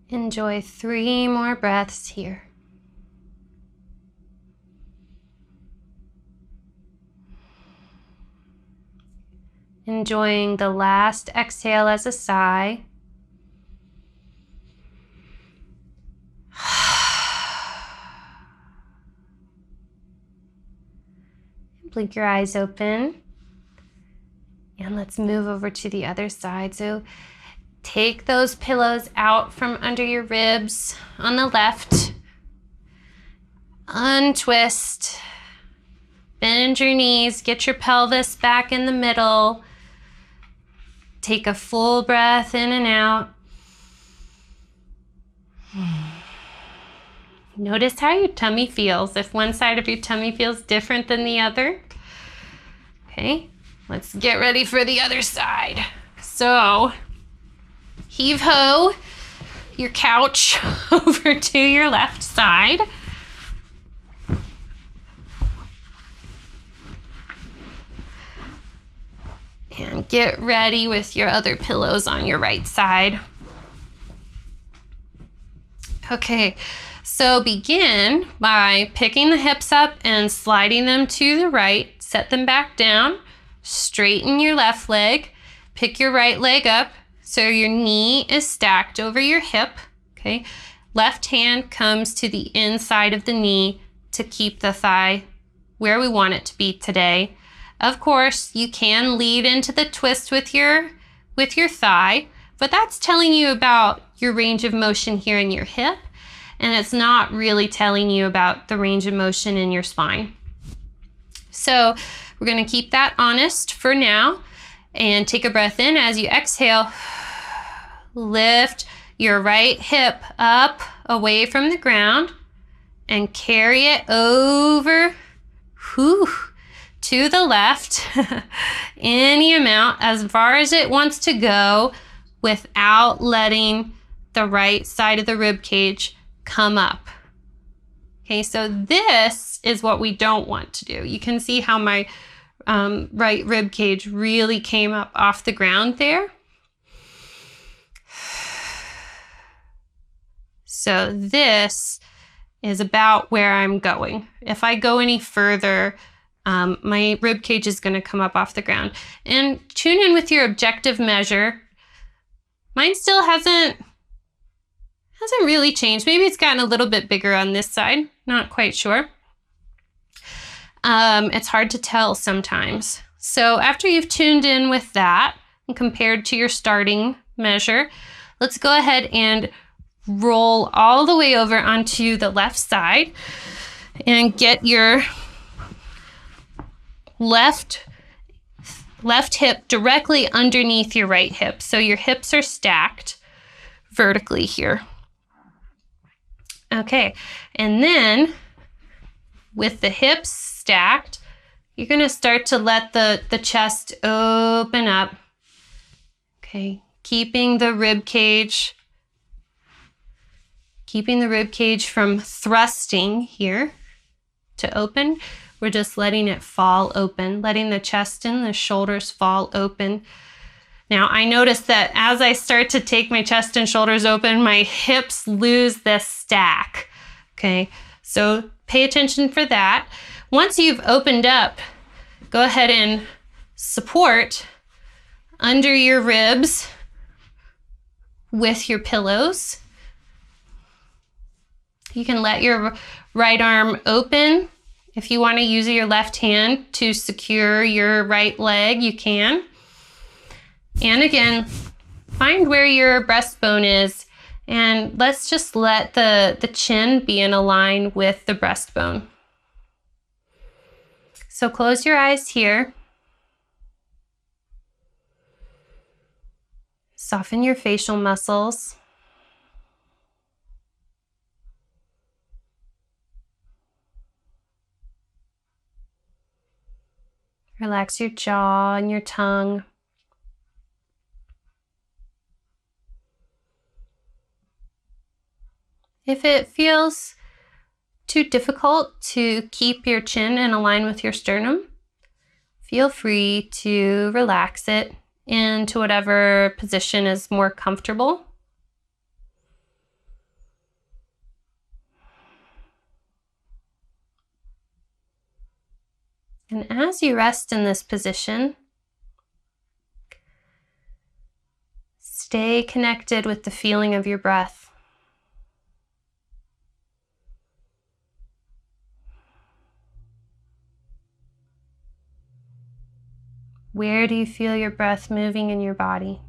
Speaker 1: Enjoy 3 more breaths here. Enjoying the last exhale as a sigh. Blink your eyes open. And let's move over to the other side. So take those pillows out from under your ribs on the left. Untwist. Bend your knees. Get your pelvis back in the middle. Take a full breath in and out. Notice how your tummy feels. If one side of your tummy feels different than the other. Okay, let's get ready for the other side. So, heave ho your couch over to your left side. And get ready with your other pillows on your right side. Okay, so begin by picking the hips up and sliding them to the right. Set them back down. Straighten your left leg. Pick your right leg up so your knee is stacked over your hip. Okay, left hand comes to the inside of the knee to keep the thigh where we want it to be today. Of course, you can lead into the twist with your thigh, but that's telling you about your range of motion here in your hip, and it's not really telling you about the range of motion in your spine. So we're going to keep that honest for now, and take a breath in. As you exhale, lift your right hip up away from the ground and carry it over to the left, any amount, as far as it wants to go, without letting the right side of the rib cage come up. Okay, so this is what we don't want to do. You can see how my right rib cage really came up off the ground there. So this is about where I'm going. If I go any further, my rib cage is going to come up off the ground. And tune in with your objective measure. Mine still hasn't really changed. Maybe it's gotten a little bit bigger on this side. Not quite sure. It's hard to tell sometimes. So after you've tuned in with that and compared to your starting measure, let's go ahead and roll all the way over onto the left side and get your left hip directly underneath your right hip. So your hips are stacked vertically here. Okay, and then with the hips stacked, you're going to start to let the chest open up. Okay, keeping the rib cage from thrusting here to open. We're just letting it fall open, letting the chest and the shoulders fall open. Now, I notice that as I start to take my chest and shoulders open, my hips lose this stack. Okay, so pay attention for that. Once you've opened up, go ahead and support under your ribs with your pillows. You can let your right arm open. If you want to use your left hand to secure your right leg, you can. And again, find where your breastbone is, and let's just let the chin be in a line with the breastbone. So close your eyes here. Soften your facial muscles. Relax your jaw and your tongue. If it feels too difficult to keep your chin in a line with your sternum, feel free to relax it into whatever position is more comfortable. And as you rest in this position, stay connected with the feeling of your breath. Where do you feel your breath moving in your body?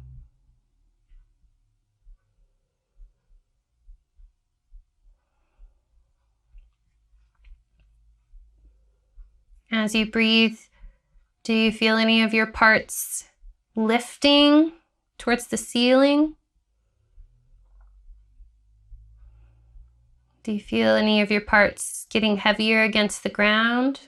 Speaker 1: As you breathe, do you feel any of your parts lifting towards the ceiling? Do you feel any of your parts getting heavier against the ground?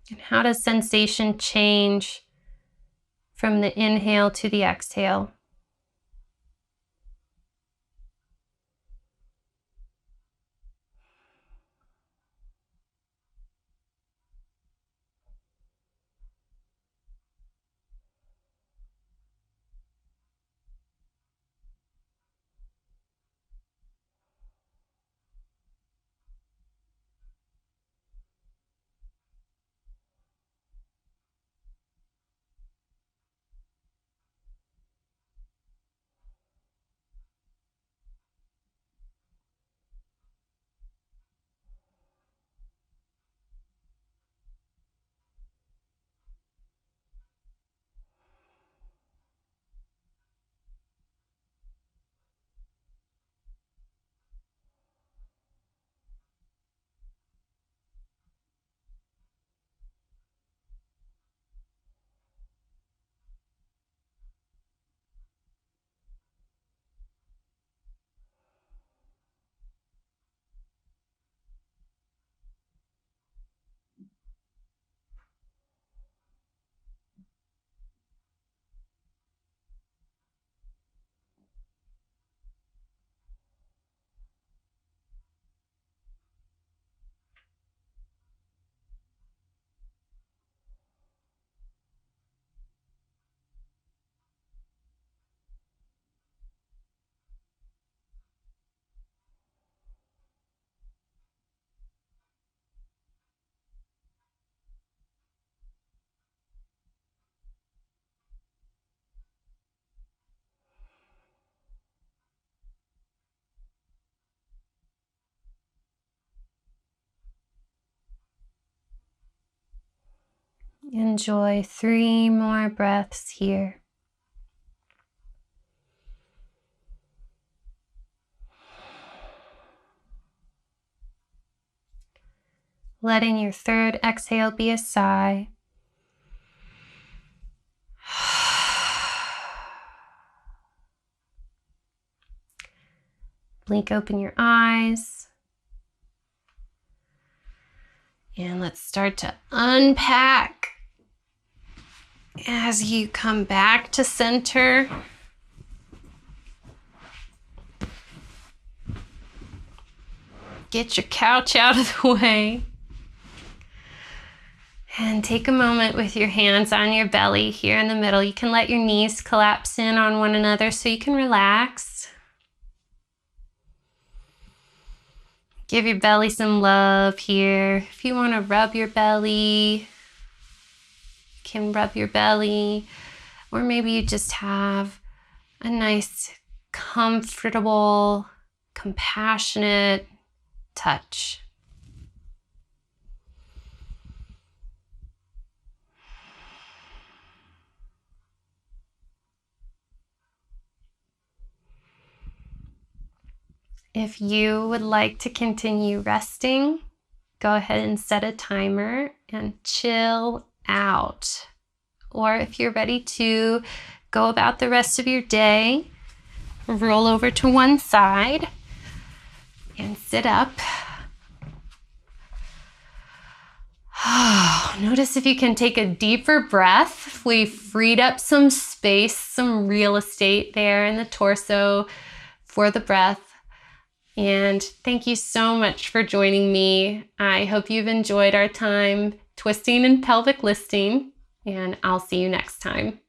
Speaker 1: And how does sensation change from the inhale to the exhale? Enjoy 3 more breaths here. Letting your third exhale be a sigh. Blink open your eyes. And let's start to unpack as you come back to center. Get your couch out of the way. And take a moment with your hands on your belly here in the middle. You can let your knees collapse in on one another so you can relax. Give your belly some love here. If you want to rub your belly, you can rub your belly. Or maybe you just have a nice, comfortable, compassionate touch. If you would like to continue resting, go ahead and set a timer and chill out. Or if you're ready to go about the rest of your day, roll over to one side and sit up. Notice if you can take a deeper breath. We freed up some space, some real estate there in the torso for the breath. And thank you so much for joining me. I hope you've enjoyed our time twisting and pelvic listing, and I'll see you next time.